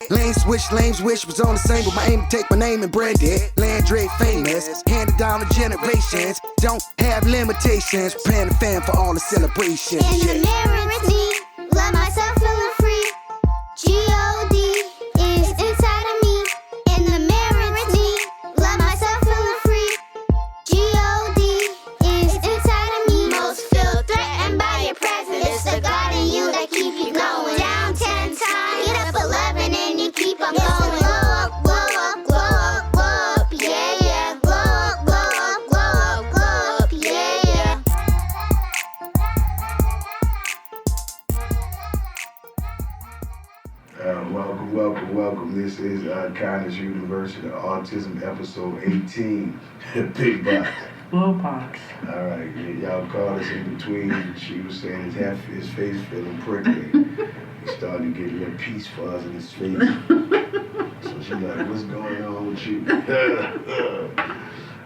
Lane switch, lanes wish was on the same, but my aim to take my name and brand it. Landry famous, handed down to generations. Don't have limitations, preparing the fan for all the celebrations. In the mirror with me, love myself feeling free. G-O-D is inside of me. In the mirror with me, love myself feeling free. G-O-D is inside of me. Most feel threatened by your presence. It's the God in you that keep you going. Down 10 times, get up 11 and you keep on going. Glow up, glow up, glow up, glow up, yeah, yeah. Glow up, glow up, glow up, glow up, yeah, yeah. Welcome. This is Connis University Autism episode 18. Big Boxx Lil Boxx. Alright, y'all caught us in between. She was saying his face feeling prickly. He started to get a little peace fuzz in his face. So she's like, what's going on with you?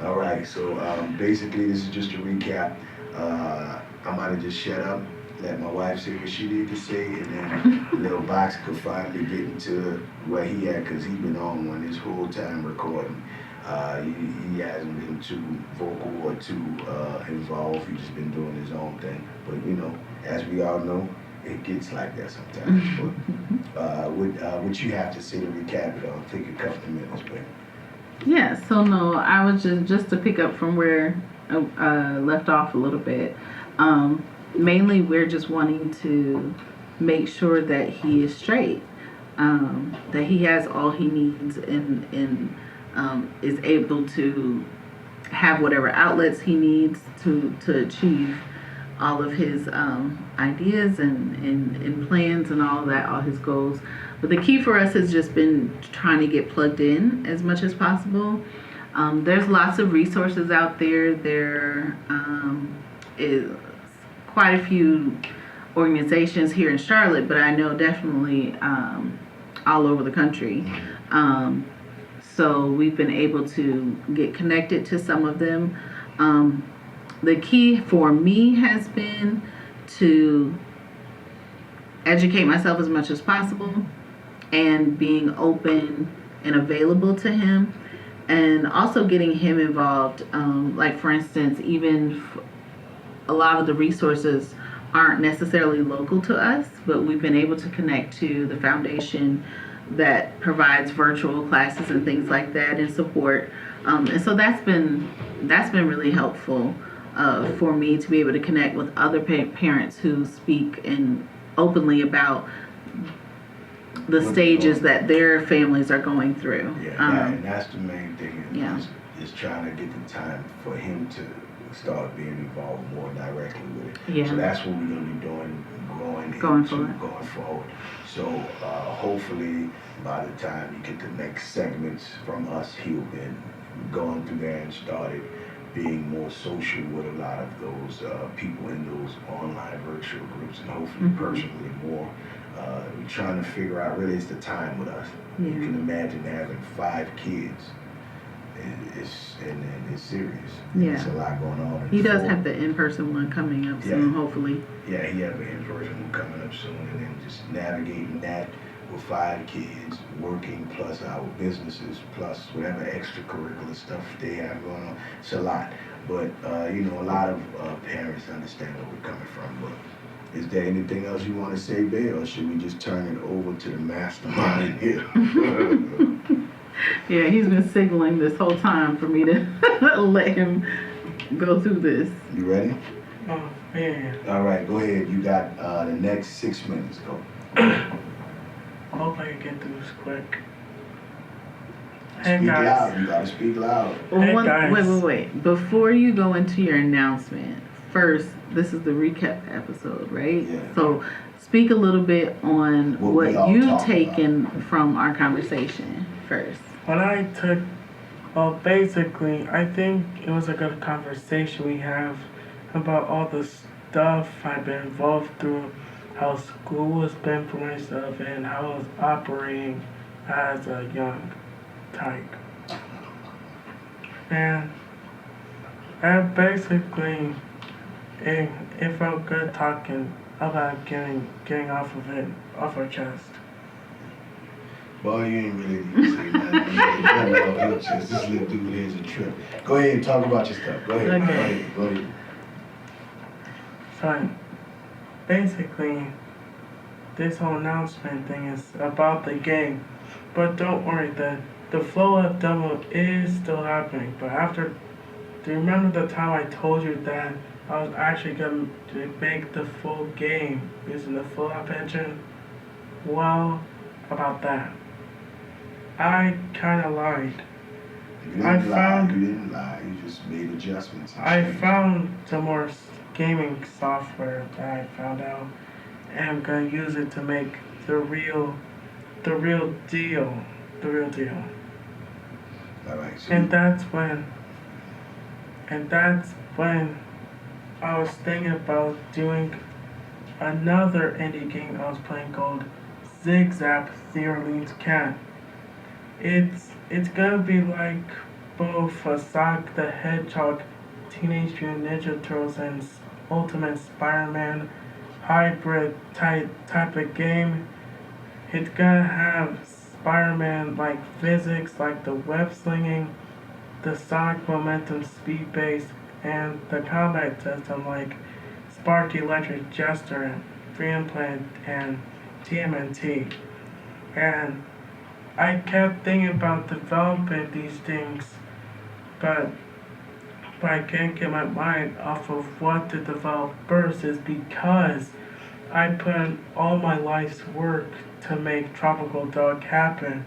Alright, so basically this is just a recap. I might have just shut up, let my wife say what she needed to say, and then Lil Boxx could finally get into where he at, because he's been on one this whole time recording. He hasn't been too vocal or too involved. He's just been doing his own thing. But you know, as we all know, it gets like that sometimes. But what you have to say to recap it, I'll take a couple of minutes, but. Yeah, so no, I was just to pick up from where I left off a little bit. Mainly, we're just wanting to make sure that he is straight, that he has all he needs, and is able to have whatever outlets he needs to achieve all of his ideas and plans and all of that, all his goals. But the key for us has just been trying to get plugged in as much as possible. There's lots of resources out there. There is quite a few organizations here in Charlotte, but I know definitely all over the country. So we've been able to get connected to some of them. The key for me has been to educate myself as much as possible and being open and available to him, and also getting him involved. Like for instance, even a lot of the resources aren't necessarily local to us, but we've been able to connect to the foundation that provides virtual classes and things like that and support. And so that's been really helpful for me to be able to connect with other parents who speak and openly about the stages that their families are going through. And that's the main thing. Yeah. Is trying to get the time for him to start being involved more directly with it. Yeah. So that's what we're going to be doing going forward. So hopefully by the time you get the next segments from us, he'll been going through there and started being more social with a lot of those people in those online virtual groups, and hopefully personally more. We're trying to figure out really it's the time with us. Yeah. You can imagine having 5 kids. It's serious. Yeah. There's a lot going on. He does have the in-person one coming up soon, hopefully. Yeah, he has an in-person one coming up soon, and then just navigating that with 5 kids, working, plus our businesses, plus whatever extracurricular stuff they have going on. It's a lot. But, you know, a lot of parents understand where we're coming from. But is there anything else you want to say, Babe, or should we just turn it over to the mastermind here? Yeah, he's been signaling this whole time for me to let him go through this. You ready? Oh, yeah. All right, go ahead. You got the next 6 minutes. Go. I hope I can get through this quick. Hey Speak guys. loud. You gotta speak loud. Hey, guys. Wait. Before you go into your announcement, first, this is the recap episode, right? Yeah. So speak a little bit on what you've taken from our conversation first. When I took, well, basically, I think it was a good conversation we have about all the stuff I've been involved through, how school has been for myself, and how I was operating as a young tyke. And basically, it felt good talking about getting off of it, off our chest. Boy, you ain't really need to say nothing. Nothing off your chest. This little dude here's a trip. Go ahead and talk about your stuff. Go ahead. Okay. Go ahead. So basically, this whole announcement thing is about the game. But don't worry, the flow up demo is still happening. But after, do you remember the time I told you that I was actually going to make the full game using the flow up engine? Well, about that, I kind of lied. You didn't lie. You just made adjustments. I found some more gaming software that I found out, and I'm gonna use it to make the real deal. All right. So And that's when I was thinking about doing another indie game I was playing called Zigzag Theorlene's Cat. It's gonna be like both a Sonic the Hedgehog, Teenage Mutant Ninja Turtles, and Ultimate Spider-Man hybrid type of game. It's gonna have Spider-Man like physics, like the web slinging, the Sonic momentum speed base, and the combat system like Spark Electric Jester, Free Implant, and TMNT. And I kept thinking about developing these things, but I can't get my mind off of what to develop first is because I put in all my life's work to make Tropical Dog happen.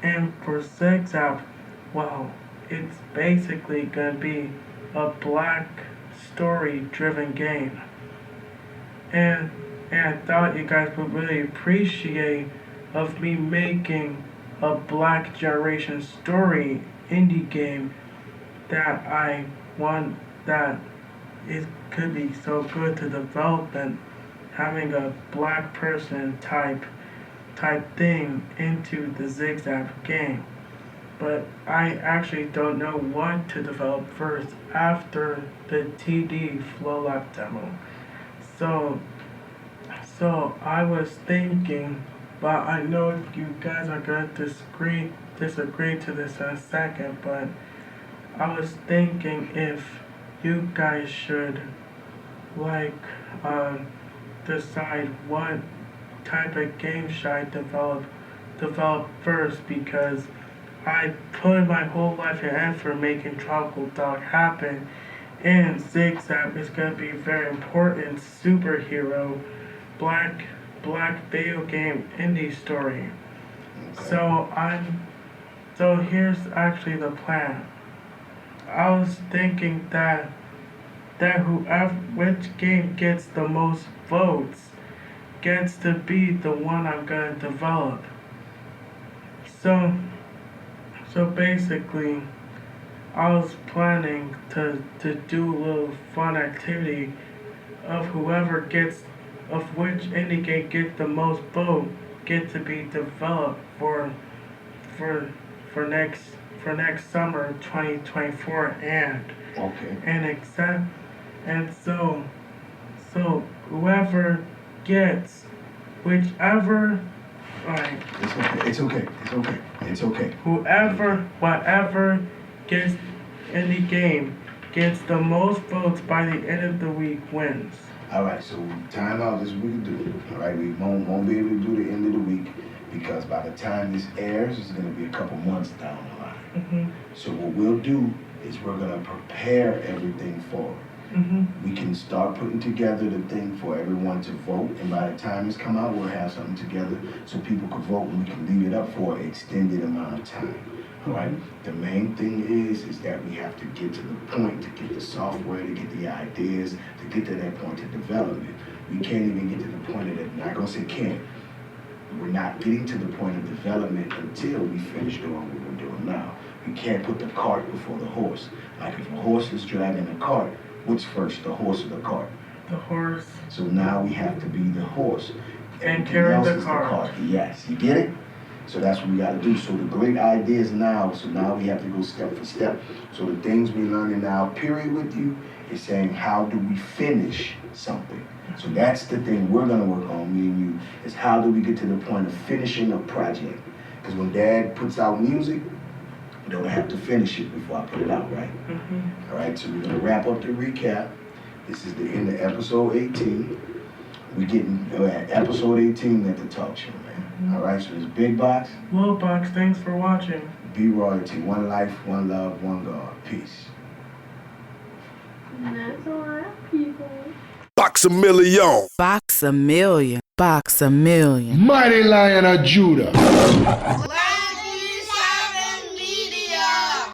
And for Zigzag, well, it's basically gonna be a black story-driven game. And I thought you guys would really appreciate of me making a black generation story indie game that I want, that it could be so good to develop, and having a black person type thing into the Zigzag game. But I actually don't know what to develop first after the TD Flow Lab demo. So I was thinking, but I know you guys are going to disagree to this in a second, but I was thinking if you guys should like decide what type of game should I develop first, because I put my whole life and effort making Tropical Dog happen, and Zigzag is going to be a very important superhero black video game indie story. okay. So here's actually the plan. I was thinking that which game gets the most votes gets to be the one I'm gonna develop. So basically, I was planning to do a little fun activity of which indie game gets the most vote get to be developed for next summer 2024 Okay. and so whoever gets whichever like It's okay. whatever gets indie game gets the most votes by the end of the week wins. All right. So time out. This is what we can do. All right. We won't be able to do the end of the week because by the time this airs, it's going to be a couple months down the line. Mm-hmm. So what we'll do is we're going to prepare everything for it. Mm-hmm. We can start putting together the thing for everyone to vote, and by the time it's come out, we'll have something together so people can vote, and we can leave it up for an extended amount of time. All right. The main thing is that we have to get to the point to get the software, to get the ideas, to get to that point of development. We can't even get to the point of that. I'm not gonna say can't. We're not getting to the point of development until we finish doing what we're doing now. We can't put the cart before the horse. Like if a horse is dragging a cart, what's first, the horse or the cart? The horse. So now we have to be the horse. And Everything carry else the is cart. Yes, you get it? So that's what we got to do. So the great ideas now, so now we have to go step for step. So the things we're learning now, period with you, is saying how do we finish something? So that's the thing we're going to work on, me and you, is how do we get to the point of finishing a project? Because when Dad puts out music, you don't have to finish it before I put it out, right? All right, so we're gonna wrap up the recap. This is the end of episode 18. We're getting at episode 18 at the talk show, man. All right, so it's Big Boxx. Lil Boxx, thanks for watching. Be royalty. One life, one love, one God. Peace. That's a lot, people. Boxx-A-Million. Boxx-A-Million. Boxx-A-Million. Mighty Lion of Judah.